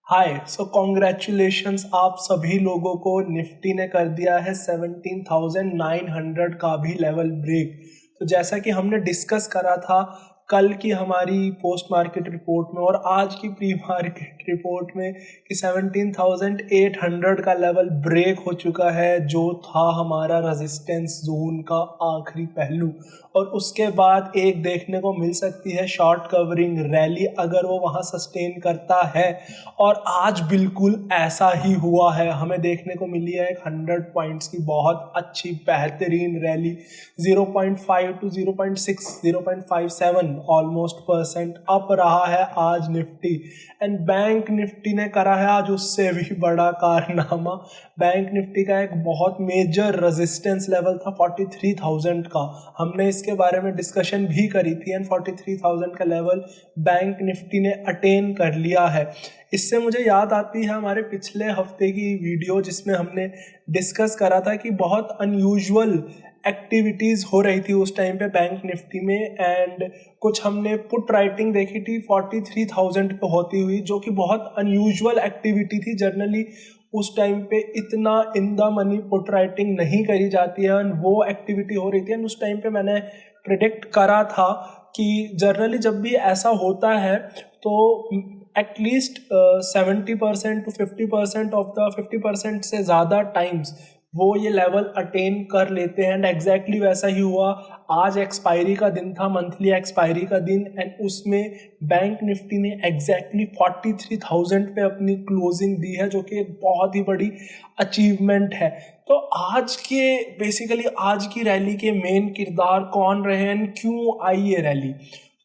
हाय congratulations आप सभी लोगों को। निफ्टी ने कर दिया है 17,900 का भी लेवल ब्रेक। तो जैसा कि हमने डिस्कस करा था कल की हमारी पोस्ट मार्केट रिपोर्ट में और आज की प्री मार्केट रिपोर्ट में कि 17,800 का लेवल ब्रेक हो चुका है, जो था हमारा रेजिस्टेंस जोन का आखिरी पहलू। और उसके बाद एक देखने को मिल सकती है शॉर्ट कवरिंग रैली, अगर वो वहाँ सस्टेन करता है। और आज बिल्कुल ऐसा ही हुआ है, हमें देखने को मिली है एक 100 पॉइंट्स की बहुत अच्छी बेहतरीन rally. 0.5 to 0.6 0.57 almost percent up रहा है आज निफ्टी। एंड बैंक निफ्टी ने करा है आज उससे भी बड़ा कारनामा। बैंक निफ्टी का एक बहुत मेजर रेजिस्टेंस लेवल था 43,000 का, हमने इसके बारे में डिस्कशन भी करी थी। एंड 43,000 का लेवल बैंक निफ्टी ने अटेन कर लिया है। इससे मुझे याद आती है हमारे पिछले हफ्ते की वीडियो जिसमें हमने डिस्कस करा था कि बहुत अनयूजुअल एक्टिविटीज़ हो रही थी उस टाइम पे बैंक निफ्टी में। एंड कुछ हमने पुट राइटिंग देखी थी 43,000 पे होती हुई, जो कि बहुत अनयूजुअल एक्टिविटी थी। जनरली उस टाइम पे इतना in the money put writing नहीं करी जाती है, एंड वो एक्टिविटी हो रही थी। एंड उस टाइम पे मैंने प्रिडिक्ट करा था कि जनरली जब भी ऐसा होता है तो एटलीस्ट 70% to 50% ऑफ द 50% से ज़्यादा टाइम्स वो ये लेवल अटेन कर लेते हैं। एंड एग्जैक्टली वैसा ही हुआ। आज एक्सपायरी का दिन था, मंथली एक्सपायरी का दिन, एंड उसमें बैंक निफ्टी ने एग्जैक्टली 43,000 पे अपनी क्लोजिंग दी है, जो कि एक बहुत ही बड़ी अचीवमेंट है। तो आज के बेसिकली आज की रैली के मेन किरदार कौन रहे एंड क्यों आई ये रैली।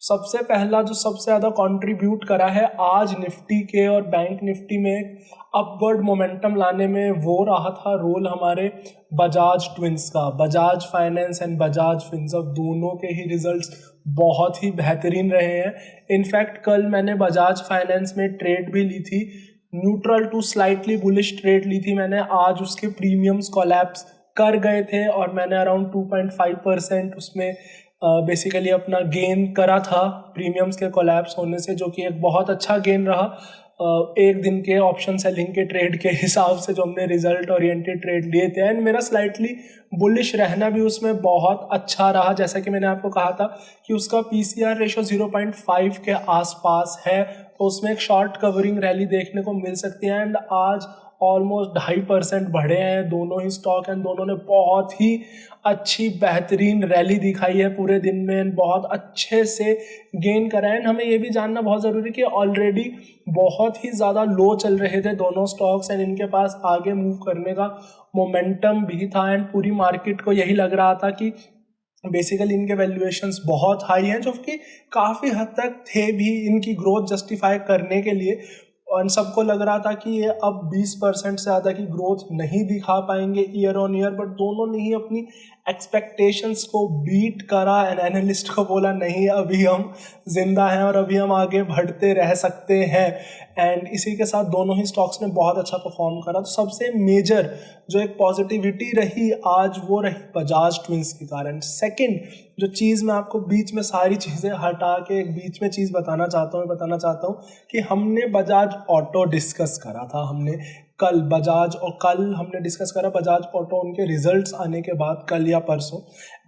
सबसे पहला जो सबसे ज़्यादा कंट्रीब्यूट करा है आज निफ्टी के और बैंक निफ्टी में अपवर्ड मोमेंटम लाने में, वो रहा था रोल हमारे बजाज ट्विंस का। Bajaj finance and Bajaj Finserv दोनों के ही रिजल्ट्स बहुत ही बेहतरीन रहे हैं। इनफैक्ट कल मैंने बजाज फाइनेंस में ट्रेड भी ली थी, neutral to slightly bullish trade ली थी मैंने। आज उसके प्रीमियम्स कोलैप्स कर गए थे और मैंने अराउंड 2.5% उसमें बेसिकली अपना गेन करा था प्रीमियम्स के कोलैप्स होने से, जो कि एक बहुत अच्छा गेन रहा। एक दिन के ऑप्शन सेलिंग के ट्रेड के हिसाब से जो हमने रिजल्ट ओरिएंटेड ट्रेड लिए थे, एंड मेरा स्लाइटली बुलिश रहना भी उसमें बहुत अच्छा रहा। जैसा कि मैंने आपको कहा था कि उसका PCR रेशो 0.5 के आसपास है, तो उसमें एक शॉर्ट कवरिंग रैली देखने को मिल सकती है। एंड आज ऑलमोस्ट 2.5% बढ़े हैं दोनों ही स्टॉक, एंड दोनों ने बहुत ही अच्छी बेहतरीन रैली दिखाई है पूरे दिन में, बहुत अच्छे से गेन करा है। एंड हमें ये भी जानना बहुत ज़रूरी कि ऑलरेडी बहुत ही ज़्यादा लो चल रहे थे दोनों स्टॉक्स, एंड इनके पास आगे मूव करने का मोमेंटम भी था। एंड पूरी मार्केट को यही लग रहा था कि बेसिकली इनके वैल्यूएशंस बहुत हाई हैं, जो कि काफ़ी हद तक थे भी इनकी ग्रोथ जस्टिफाई करने के लिए। और सबको लग रहा था कि ये अब 20% से ज़्यादा की ग्रोथ नहीं दिखा पाएंगे ईयर ऑन ईयर, बट दोनों ने ही अपनी एक्सपेक्टेशंस को बीट करा। एंड एनालिस्ट को बोला नहीं, अभी हम जिंदा हैं और अभी हम आगे बढ़ते रह सकते हैं। एंड इसी के साथ दोनों ही स्टॉक्स ने बहुत अच्छा परफॉर्म करा। तो सबसे मेजर जो एक पॉजिटिविटी रही आज, वो रही बजाज ट्विंस के कारण। सेकंड जो चीज़ मैं आपको बीच में सारी चीज़ें हटा के एक बीच में चीज़ बताना चाहता हूँ कि हमने बजाज ऑटो डिस्कस करा था। हमने कल हमने डिस्कस करा बजाज ऑटो उनके रिजल्ट्स आने के बाद, कल या परसों।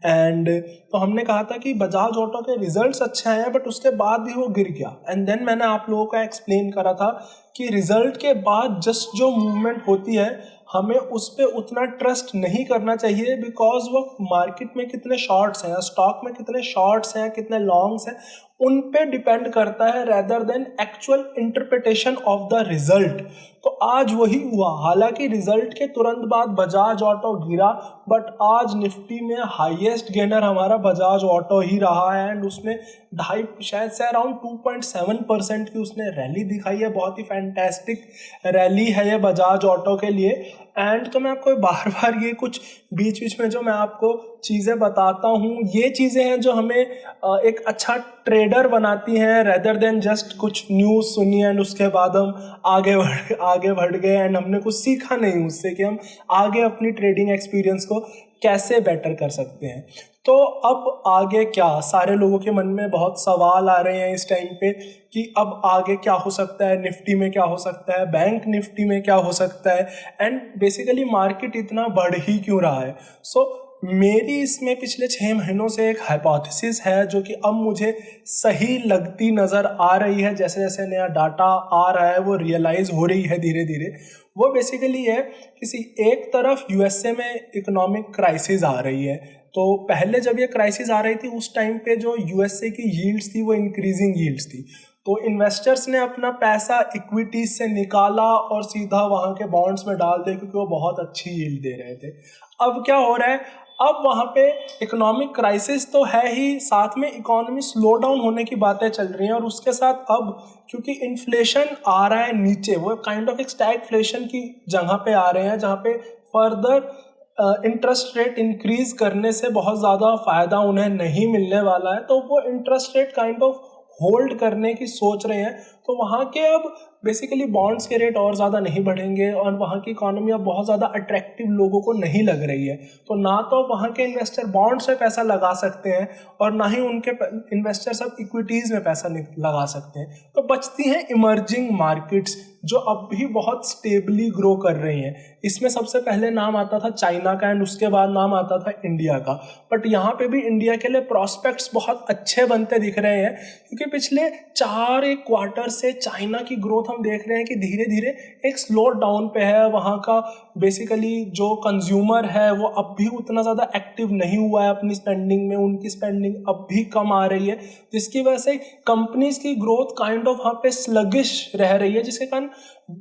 एंड तो हमने कहा था कि बजाज ऑटो के रिजल्ट्स अच्छे हैं, बट उसके बाद भी वो गिर गया। एंड देन मैंने आप लोगों को एक्सप्लेन करा था कि रिजल्ट के बाद जस्ट जो मूवमेंट होती है, हमें उस पर उतना ट्रस्ट नहीं करना चाहिए, बिकॉज वो मार्केट में कितने शॉर्ट्स हैं, स्टॉक में कितने शॉर्ट्स हैं, कितने लॉन्ग्स हैं, उन पे डिपेंड करता है rather than actual interpretation of the result. तो आज वही हुआ। हालांकि रिजल्ट के तुरंत बाद बजाज ऑटो गिरा, बट आज निफ्टी में हाईएस्ट गेनर हमारा बजाज ऑटो ही रहा है। एंड उसने शायद से अराउंड 2.7% की उसने रैली दिखाई है। बहुत ही फैंटेस्टिक रैली है ये बजाज ऑटो के लिए। एंड तो मैं आपको बार बार ये कुछ बीच बीच में जो मैं आपको चीज़ें बताता हूँ, ये चीज़ें हैं जो हमें एक अच्छा ट्रेडर बनाती हैं, रेदर देन जस्ट कुछ न्यूज़ सुनी एंड उसके बाद हम आगे बढ़ गए एंड हमने कुछ सीखा नहीं उससे कि हम आगे अपनी ट्रेडिंग एक्सपीरियंस को कैसे बेटर कर सकते हैं। तो अब आगे क्या, सारे लोगों के मन में बहुत सवाल आ रहे हैं इस टाइम पे कि अब आगे क्या हो सकता है, निफ्टी में क्या हो सकता है, बैंक निफ्टी में क्या हो सकता है, एंड बेसिकली मार्केट इतना बढ़ ही क्यों रहा है। सो मेरी इसमें पिछले 6 महीनों से एक हाइपोथेसिस है जो कि अब मुझे सही लगती नज़र आ रही है। जैसे जैसे नया डाटा आ रहा है वो रियलाइज़ हो रही है धीरे धीरे। वो बेसिकली है, किसी एक तरफ यूएसए में इकोनॉमिक क्राइसिस आ रही है। तो पहले जब ये क्राइसिस आ रही थी उस टाइम पे जो यूएसए की यील्ड्स थी वो इंक्रीजिंग यील्ड्स थी। तो इन्वेस्टर्स ने अपना पैसा इक्विटीज से निकाला और सीधा वहाँ के बॉन्ड्स में डाल दिया क्योंकि वो बहुत अच्छी यील्ड दे रहे थे। अब क्या हो रहा है, अब वहाँ पे इकोनॉमिक क्राइसिस तो है ही, साथ में इकोनॉमी स्लो डाउन होने की बातें चल रही हैं, और उसके साथ अब क्योंकि इन्फ्लेशन आ रहा है नीचे, वो काइंड ऑफ एक स्टैगफ्लेशन की जगह पे आ रहे हैं जहाँ पे फर्दर इंटरेस्ट रेट इंक्रीज करने से बहुत ज़्यादा फ़ायदा उन्हें नहीं मिलने वाला है। तो वो interest rate kind of hold करने की सोच रहे हैं। तो वहाँ के अब बेसिकली बॉन्ड्स के रेट और ज़्यादा नहीं बढ़ेंगे और वहाँ की इकोनॉमी अब बहुत ज़्यादा अट्रैक्टिव लोगों को नहीं लग रही है। तो ना तो वहाँ के इन्वेस्टर बॉन्ड्स में पैसा लगा सकते हैं और ना ही उनके इन्वेस्टर्स अब इक्विटीज़ में पैसा लगा सकते हैं। तो बचती हैं इमर्जिंग मार्केट्स जो अब भी बहुत स्टेबली ग्रो कर रही हैं। इसमें सबसे पहले नाम आता था चाइना का एंड उसके बाद नाम आता था इंडिया का। बट यहाँ पे भी इंडिया के लिए प्रॉस्पेक्ट्स बहुत अच्छे बनते दिख रहे हैं क्योंकि पिछले 4 क्वार्टर से चाइना की ग्रोथ हम देख रहे हैं कि धीरे धीरे एक स्लो डाउन पे है। वहाँ का बेसिकली जो कंज्यूमर है वो अब भी उतना ज़्यादा एक्टिव नहीं हुआ है अपनी स्पेंडिंग में, उनकी स्पेंडिंग अब भी कम आ रही है, जिसकी वजह से कंपनीज की ग्रोथ काइंड ऑफ वहाँ पे स्लगिश रह रही है, जिसके कारण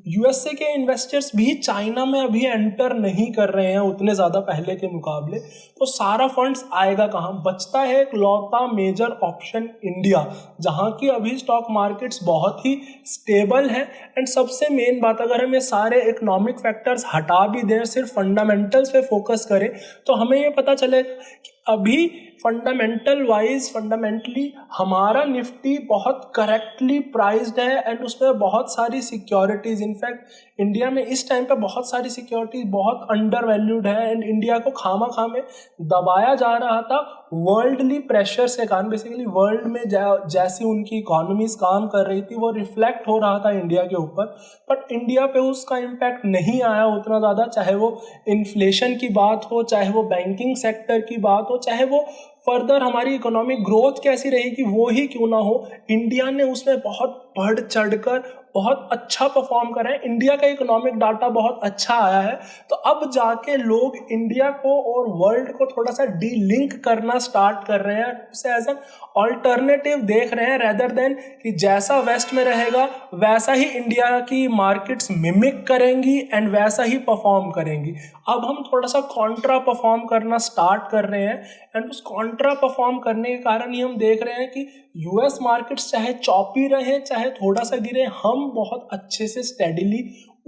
यूएसए के इन्वेस्टर्स भी चाइना में अभी एंटर नहीं कर रहे हैं उतने ज़्यादा पहले के मुकाबले। तो सारा फंड्स आएगा कहाँ, बचता है एक लौता मेजर ऑप्शन इंडिया, जहाँ की अभी स्टॉक मार्केट्स बहुत ही स्टेबल है। एंड सबसे मेन बात, अगर हम ये सारे इकोनॉमिक फैक्टर्स हटा भी दें, सिर्फ फंडामेंटल्स पे फोकस करें, तो हमें ये पता चलेगा कि अभी फंडामेंटली हमारा निफ्टी बहुत करेक्टली प्राइस्ड है एंड उसमें बहुत सारी सिक्योरिटीज़, इनफैक्ट इंडिया में इस टाइम पे बहुत सारी सिक्योरिटीज बहुत अंडर वैल्यूड है एंड इंडिया को खामा में दबाया जा रहा था वर्ल्डली प्रेशर से कारण। बेसिकली वर्ल्ड में जैसी उनकी इकोनॉमीज काम कर रही थी वो रिफ्लेक्ट हो रहा था इंडिया के ऊपर, बट इंडिया पे उसका इम्पैक्ट नहीं आया उतना ज़्यादा, चाहे वो इन्फ्लेशन की बात हो, चाहे वो बैंकिंग सेक्टर की बात हो, चाहे वो फर्दर हमारी इकोनॉमिक ग्रोथ कैसी रहेगी वो ही क्यों ना हो, इंडिया ने उसमें बहुत बढ़ चढ़कर बहुत अच्छा परफॉर्म करा है। इंडिया का इकोनॉमिक डाटा बहुत अच्छा आया है। तो अब जाके लोग इंडिया को और वर्ल्ड को थोड़ा सा डीलिंक करना स्टार्ट कर रहे हैं, उसे एज एन ऑल्टरनेटिव देख रहे हैं, रेदर देन कि जैसा वेस्ट में रहेगा वैसा ही इंडिया की मार्केट्स मिमिक करेंगी एंड वैसा ही परफॉर्म करेंगी। अब हम थोड़ा सा कॉन्ट्रा परफॉर्म करना स्टार्ट कर रहे हैं एंड उस कॉन्ट्रा परफॉर्म करने के कारण ही हम देख रहे हैं कि यूएस मार्केट्स चाहे चॉपी रहे चाहे थोड़ा सा गिरे, हम बहुत अच्छे से स्टेडिली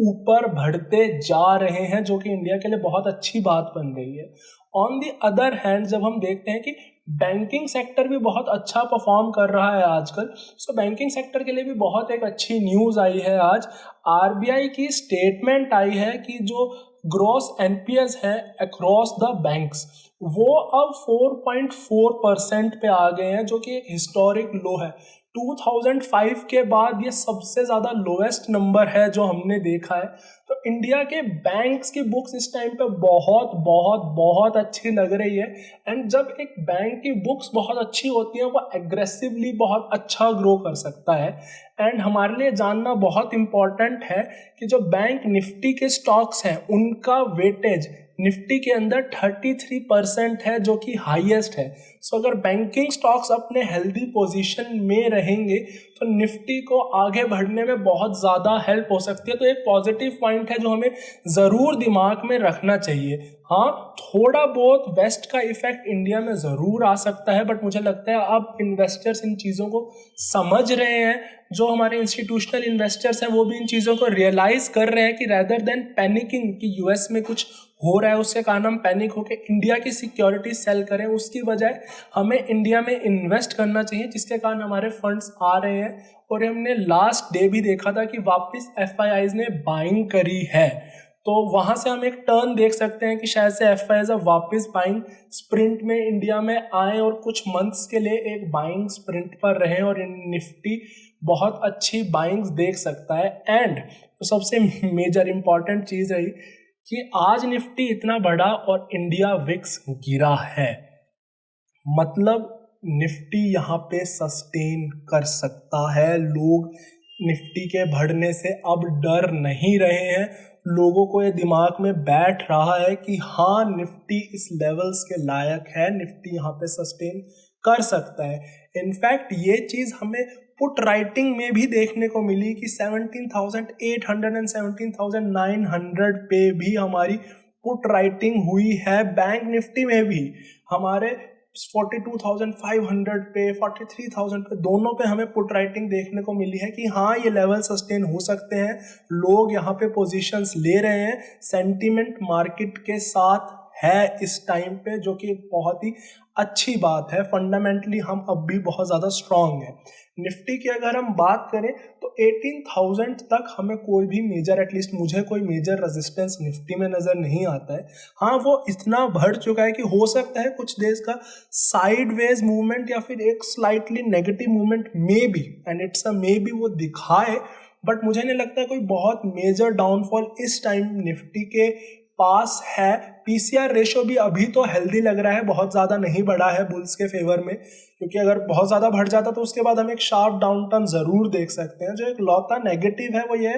ऊपर बढ़ते जा रहे हैं, जो कि इंडिया के लिए बहुत अच्छी बात बन गई है। ऑन दी अदर हैंड जब हम देखते हैं कि बैंकिंग सेक्टर भी बहुत अच्छा परफॉर्म कर रहा है आजकल, सो बैंकिंग सेक्टर के लिए भी बहुत एक अच्छी न्यूज़ आई है। आज आरबीआई की स्टेटमेंट आई है कि जो ग्रॉस एनपीएस है अक्रॉस द बैंक्स वो अब 4.4% पे आ गए हैं, जो कि एक हिस्टोरिक लो है। 2005 के बाद ये सबसे ज़्यादा लोएस्ट नंबर है जो हमने देखा है। तो इंडिया के बैंक्स की बुक्स इस टाइम पे बहुत बहुत बहुत अच्छी लग रही है एंड जब एक बैंक की बुक्स बहुत अच्छी होती हैं वो एग्रेसिवली बहुत अच्छा ग्रो कर सकता है। एंड हमारे लिए जानना बहुत इम्पॉर्टेंट है कि जो बैंक निफ्टी के स्टॉक्स हैं उनका वेटेज निफ्टी के अंदर 33% है, जो कि हाईएस्ट है। सो अगर बैंकिंग स्टॉक्स अपने हेल्दी पोजीशन में रहेंगे तो निफ्टी को आगे बढ़ने में बहुत ज़्यादा हेल्प हो सकती है। तो एक पॉजिटिव पॉइंट है जो हमें ज़रूर दिमाग में रखना चाहिए। हाँ, थोड़ा बहुत वेस्ट का इफेक्ट इंडिया में ज़रूर आ सकता है, बट मुझे लगता है अब इन्वेस्टर्स इन चीज़ों को समझ रहे हैं। जो हमारे इंस्टीट्यूशनल इन्वेस्टर्स हैं वो भी इन चीज़ों को रियलाइज़ कर रहे हैं कि रेदर देन पैनिकिंग कि यूएस में कुछ हो रहा है उसके कारण हम पैनिक होकर इंडिया की सिक्योरिटी सेल करें, उसकी बजाय हमें इंडिया में इन्वेस्ट करना चाहिए, जिसके कारण हमारे फंड्स आ रहे हैं। और हमने लास्ट डे भी देखा था कि वापस एफआईआईज ने बाइंग करी है। तो वहाँ से हम एक टर्न देख सकते हैं कि शायद से एफआईआईज अब वापस बाइंग स्प्रिंट में इंडिया में आए और कुछ मंथ्स के लिए एक बाइंग स्प्रिंट पर रहें और निफ्टी बहुत अच्छी बाइंग्स देख सकता है। एंड तो सबसे मेजर इम्पॉर्टेंट चीज़ रही कि आज निफ्टी इतना बढ़ा और इंडिया विक्स गिरा है, मतलब निफ्टी यहाँ पे सस्टेन कर सकता है। लोग निफ्टी के बढ़ने से अब डर नहीं रहे हैं, लोगों को ये दिमाग में बैठ रहा है कि हाँ निफ्टी इस लेवल्स के लायक है, निफ्टी यहाँ पे सस्टेन कर सकता है। इनफैक्ट ये चीज़ हमें पुट राइटिंग में भी देखने को मिली कि 17,800 एंड 17,900 पे भी हमारी पुट राइटिंग हुई है। बैंक निफ्टी में भी हमारे 42,500 पे 43,000 पे दोनों पे हमें पुट राइटिंग देखने को मिली है कि हाँ ये लेवल सस्टेन हो सकते हैं, लोग यहाँ पे पोजीशंस ले रहे हैं, सेंटीमेंट मार्केट के साथ है इस टाइम पे, जो कि बहुत ही अच्छी बात है। फंडामेंटली हम अब भी बहुत ज़्यादा स्ट्रांग है। निफ्टी की अगर हम बात करें तो 18,000 तक हमें कोई भी मेजर, एटलीस्ट मुझे कोई मेजर रेजिस्टेंस निफ्टी में नज़र नहीं आता है। हाँ वो इतना बढ़ चुका है कि हो सकता है कुछ देर का साइडवेज मूवमेंट या फिर एक स्लाइटली नेगेटिव मूवमेंट में भी, and it's a may be, वो दिखाए, बट मुझे नहीं लगता है कोई बहुत मेजर डाउनफॉल इस टाइम निफ्टी के पास है। पीसीआर रेशो भी अभी तो हेल्दी लग रहा है, बहुत ज़्यादा नहीं बढ़ा है बुल्स के फेवर में, क्योंकि अगर बहुत ज़्यादा बढ़ जाता तो उसके बाद हम एक शार्प डाउन टर्न ज़रूर देख सकते हैं। जो एक लौता नेगेटिव है वो ये है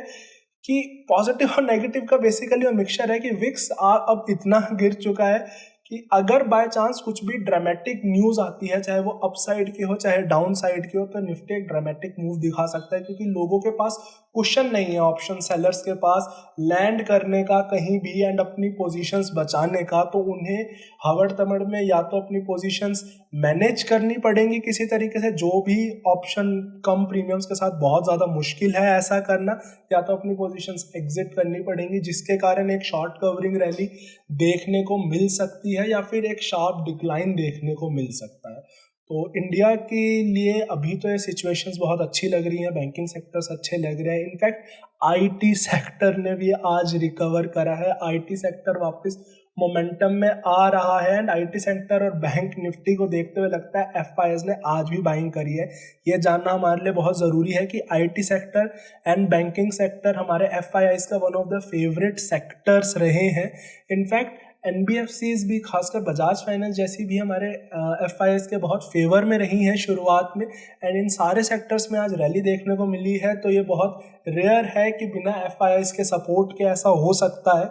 कि पॉजिटिव और नेगेटिव का बेसिकली वो मिक्सचर है कि विक्स अब इतना गिर चुका है कि अगर बाय चांस कुछ भी ड्रामेटिक न्यूज़ आती है, चाहे वो अपसाइड की हो चाहे डाउन साइड की हो, तो निफ्टी एक ड्रामेटिक मूव दिखा सकता है, क्योंकि लोगों के पास क्वेश्चन नहीं है, ऑप्शन सेलर्स के पास लैंड करने का कहीं भी एंड अपनी पोजीशंस बचाने का। तो उन्हें हवड़ तमड़ में या तो अपनी पोजीशंस मैनेज करनी पड़ेंगी किसी तरीके से, जो भी ऑप्शन कम प्रीमियम्स के साथ बहुत ज़्यादा मुश्किल है ऐसा करना, या तो अपनी पोजीशंस एग्जिट करनी पड़ेंगी, जिसके कारण एक शॉर्ट कवरिंग रैली देखने को मिल सकती है या फिर एक शार्प डिक्लाइन देखने को मिल सकता है। तो इंडिया के लिए अभी तो ये सिचुएशंस बहुत अच्छी लग रही हैं, बैंकिंग सेक्टर्स अच्छे लग रहे हैं। इनफैक्ट आईटी सेक्टर ने भी आज रिकवर करा है, आईटी सेक्टर वापस मोमेंटम में आ रहा है एंड आईटी सेक्टर और बैंक निफ्टी को देखते हुए लगता है एफआईआईज ने आज भी बाइंग करी है। ये जानना हमारे लिए बहुत ज़रूरी है कि IT sector and banking sector हमारे एफआईआईज का one of the favourite sectors रहे हैं। इनफैक्ट एनबीएफसीज भी, खासकर बजाज फाइनेंस जैसी भी हमारे एफआईआईज के बहुत फेवर में रही हैं शुरुआत में, एंड इन सारे सेक्टर्स में आज रैली देखने को मिली है। तो ये बहुत रेयर है कि बिना एफआईआईज के सपोर्ट के ऐसा हो सकता है।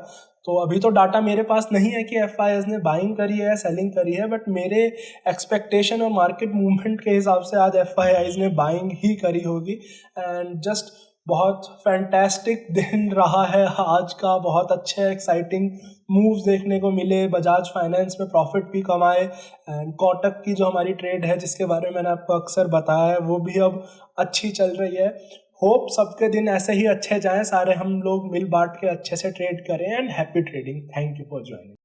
तो अभी तो डाटा मेरे पास नहीं है कि एफआईआईज ने बाइंग करी है या सेलिंग करी है, बट मेरे एक्सपेक्टेशन और मार्केट मूवमेंट के हिसाब से आज एफआईआईज ने बाइंग ही करी होगी। एंड जस्ट बहुत फैंटास्टिक दिन रहा है आज का, बहुत अच्छे एक्साइटिंग मूव्स देखने को मिले, बजाज फाइनेंस में प्रॉफिट भी कमाए, एंड कोटक की जो हमारी ट्रेड है जिसके बारे में मैंने आपको अक्सर बताया है वो भी अब अच्छी चल रही है। होप सबके दिन ऐसे ही अच्छे जाएं, सारे हम लोग मिल बांट के अच्छे से ट्रेड करें, and happy trading. Thank you for joining.